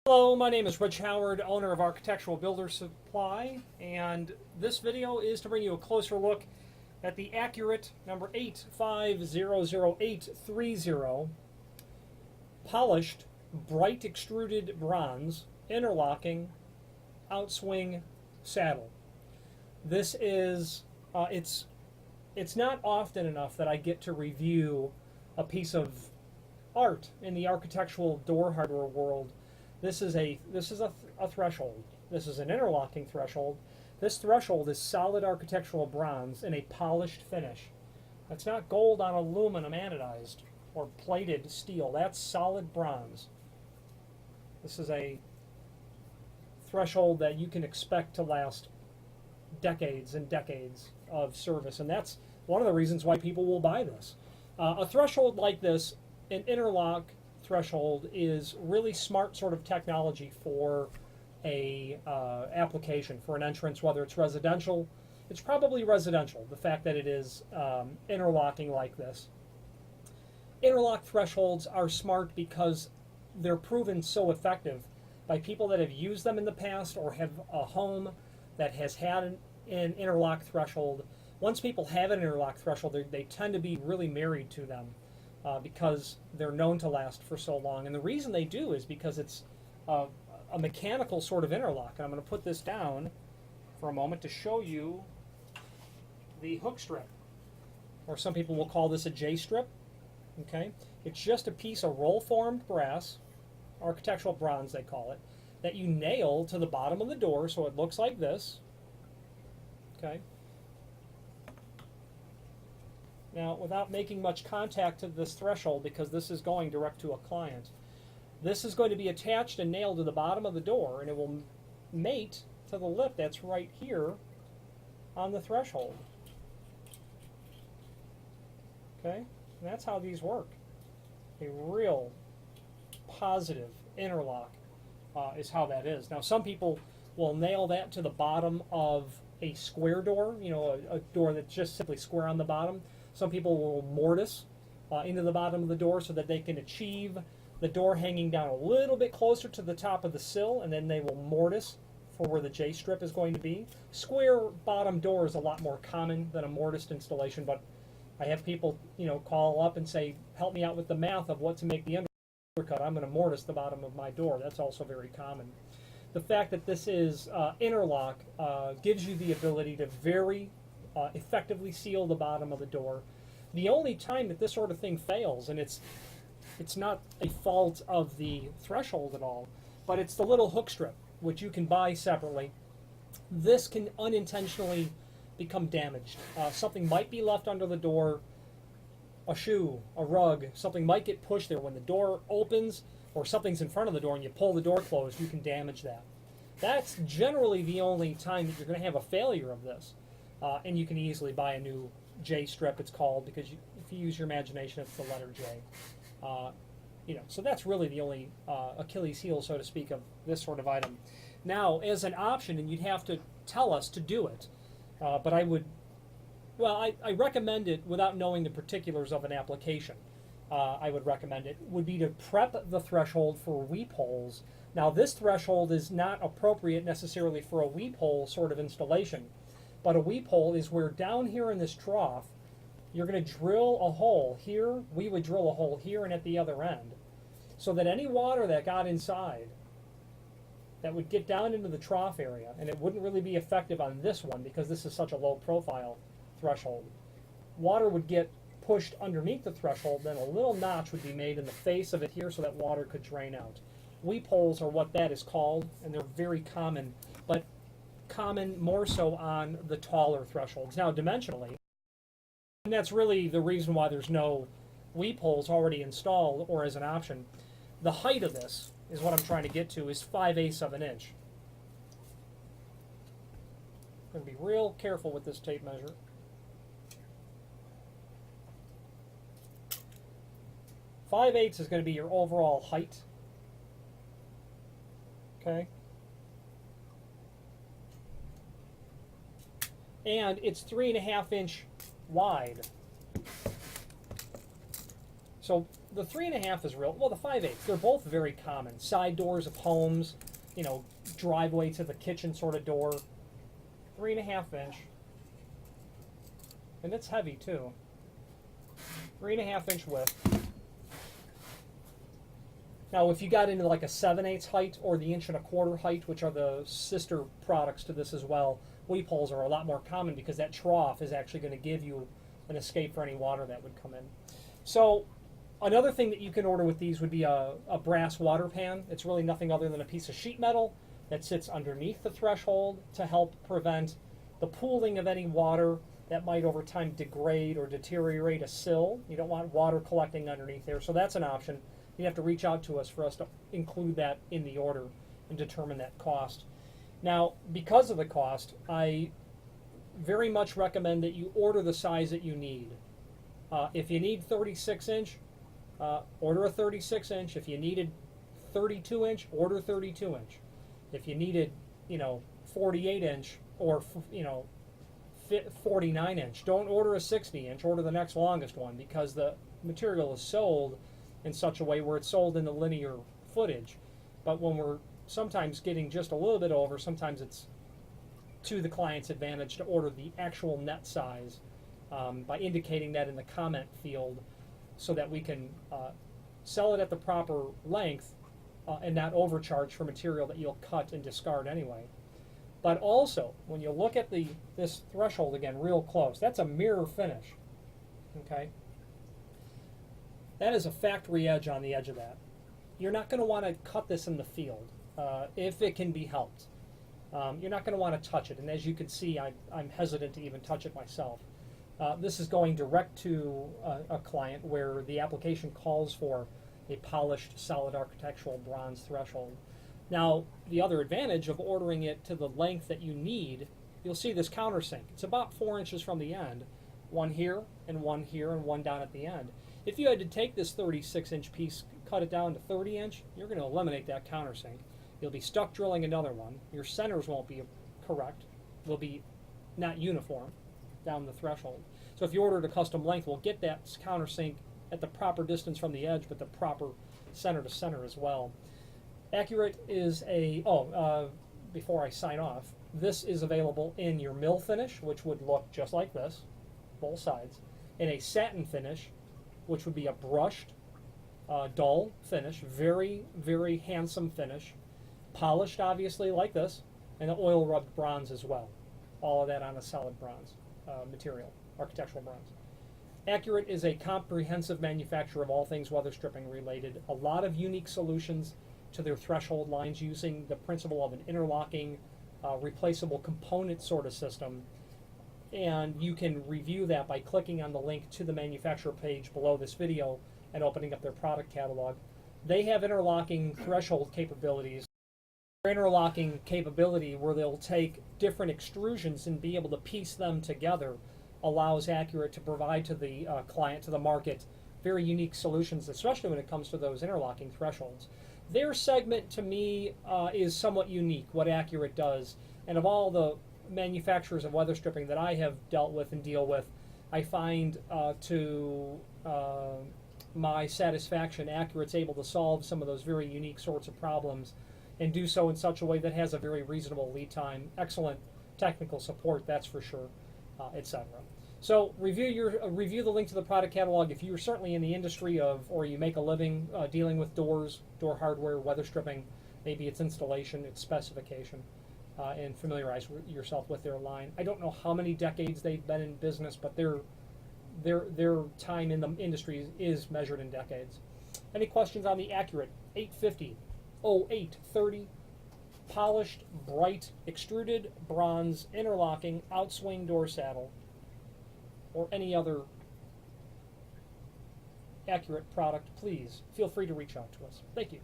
Hello, my name is Rich Howard, owner of Architectural Builder Supply, and this video is to bring you a closer look at the Accurate number 8500830 polished bright extruded bronze interlocking outswing saddle. This is it's not often enough that I get to review a piece of art in the architectural door hardware world. This is a threshold. This is an interlocking threshold. This threshold is solid architectural bronze in a polished finish. That's not gold on aluminum anodized or plated steel. That's solid bronze. This is a threshold that you can expect to last decades and decades of service, and that's one of the reasons why people will buy this. A threshold like this, an interlock threshold, is really smart sort of technology for a application, for an entrance, whether it's residential. It's probably residential, the fact that it is interlocking like this. Interlock thresholds are smart because they're proven so effective by people that have used them in the past or have a home that has had an interlock threshold. Once people have an interlock threshold, they tend to be really married to them. Because they're known to last for so long. And the reason they do is because it's a mechanical sort of interlock. And I'm going to put this down for a moment to show you the hook strip, or some people will call this a J-strip. Okay, it's just a piece of roll-formed brass, architectural bronze they call it, that you nail to the bottom of the door so it looks like this. Okay. Now, without making much contact to this threshold, because this is going direct to a client, this is going to be attached and nailed to the bottom of the door, and it will mate to the lip that's right here on the threshold. Okay? And that's how these work. A real positive interlock is how that is. Now, some people will nail that to the bottom of a square door, you know, a door that's just simply square on the bottom. Some people will mortise into the bottom of the door so that they can achieve the door hanging down a little bit closer to the top of the sill, and then they will mortise for where the J-strip is going to be. Square bottom door is a lot more common than a mortised installation, but I have people, you know, call up and say, help me out with the math of what to make the undercut. I'm going to mortise the bottom of my door. That's also very common. The fact that this is interlock gives you the ability to very effectively seal the bottom of the door. The only time that this sort of thing fails, and it's not a fault of the threshold at all, but it's the little hook strip, which you can buy separately. This can unintentionally become damaged. Something might be left under the door, a shoe, a rug, something might get pushed there. When the door opens or something's in front of the door and you pull the door closed, you can damage that. That's generally the only time that you're going to have a failure of this. And you can easily buy a new J-strip, it's called, because if you use your imagination, it's the letter J. You know, so that's really the only Achilles heel, so to speak, of this sort of item. Now, as an option, and you'd have to tell us to do it, but I would, well, I recommend it without knowing the particulars of an application. I would recommend it, would be to prep the threshold for weep holes. Now, this threshold is not appropriate necessarily for a weep hole sort of installation. But a weep hole is where down here in this trough, you're going to drill a hole here. We would drill a hole here and at the other end, so that any water that got inside that would get down into the trough area, and it wouldn't really be effective on this one because this is such a low profile threshold. Water would get pushed underneath the threshold, then a little notch would be made in the face of it here so that water could drain out. Weep holes are what that is called, and they're very common, but common more so on the taller thresholds. Now, dimensionally, and that's really the reason why there's no weep holes already installed or as an option. The height of this is what I'm trying to get to, is 5/8 of an inch. I'm going to be real careful with this tape measure. Five-eighths is going to be your overall height. Okay. And it's 3.5 inch wide. So the 3.5 is real. Well, the 5/8, they're both very common. Side doors of homes, you know, driveway to the kitchen sort of door. 3.5 inch. And it's heavy too. 3.5 inch width. Now, if you got into like a 7/8 height or the 1.25 inch height, which are the sister products to this as well, weep holes are a lot more common because that trough is actually going to give you an escape for any water that would come in. So another thing that you can order with these would be a brass water pan. It's really nothing other than a piece of sheet metal that sits underneath the threshold to help prevent the pooling of any water that might over time degrade or deteriorate a sill. You don't want water collecting underneath there, so that's an option. You have to reach out to us for us to include that in the order and determine that cost. Now, because of the cost, I very much recommend that you order the size that you need. If you need 36 inch, order a 36 inch. If you needed 32 inch, order 32 inch. If you needed, 48 inch or, 49 inch, don't order a 60 inch, order the next longest one, because the material is sold in such a way where it's sold in the linear footage. But when we're sometimes getting just a little bit over, sometimes it's to the client's advantage to order the actual net size by indicating that in the comment field so that we can sell it at the proper length and not overcharge for material that you'll cut and discard anyway. But also, when you look at this threshold again real close, that's a mirror finish, okay? That is a factory edge on the edge of that. You're not going to want to cut this in the field if it can be helped. You're not going to want to touch it, and as you can see, I'm hesitant to even touch it myself. This is going direct to a client where the application calls for a polished solid architectural bronze threshold. Now, the other advantage of ordering it to the length that you need, you'll see this countersink. It's about 4 inches from the end, one here and one down at the end. If you had to take this 36-inch piece, cut it down to 30 inch, you're going to eliminate that countersink. You'll be stuck drilling another one. Your centers won't be correct. They'll be not uniform down the threshold. So if you ordered a custom length, we'll get that countersink at the proper distance from the edge, but the proper center to center as well. Accurate is before I sign off, this is available in your mill finish, which would look just like this, both sides, in a satin finish, which would be a brushed, dull finish, very, very handsome finish, polished obviously like this, and an oil rubbed bronze as well. All of that on a solid bronze material, architectural bronze. Accurate is a comprehensive manufacturer of all things weather stripping related. A lot of unique solutions to their threshold lines using the principle of an interlocking, replaceable component sort of system. And you can review that by clicking on the link to the manufacturer page below this video and opening up their product catalog. They have interlocking threshold capabilities. Their interlocking capability, where they'll take different extrusions and be able to piece them together, allows Accurate to provide to the client, to the market, very unique solutions, especially when it comes to those interlocking thresholds. Their segment, to me, is somewhat unique, what Accurate does. And of all the manufacturers of weather stripping that I have dealt with and deal with, I find to my satisfaction, Accurate's able to solve some of those very unique sorts of problems and do so in such a way that has a very reasonable lead time, excellent technical support, that's for sure, etc. So review the link to the product catalog if you're certainly in the industry of, or you make a living dealing with doors, door hardware, weather stripping, maybe its installation, its specification, and familiarize yourself with their line. I don't know how many decades they've been in business, but their time in the industry is measured in decades. Any questions on the Accurate 850 0830 polished, bright, extruded bronze interlocking outswing door saddle, or any other Accurate product, please feel free to reach out to us. Thank you.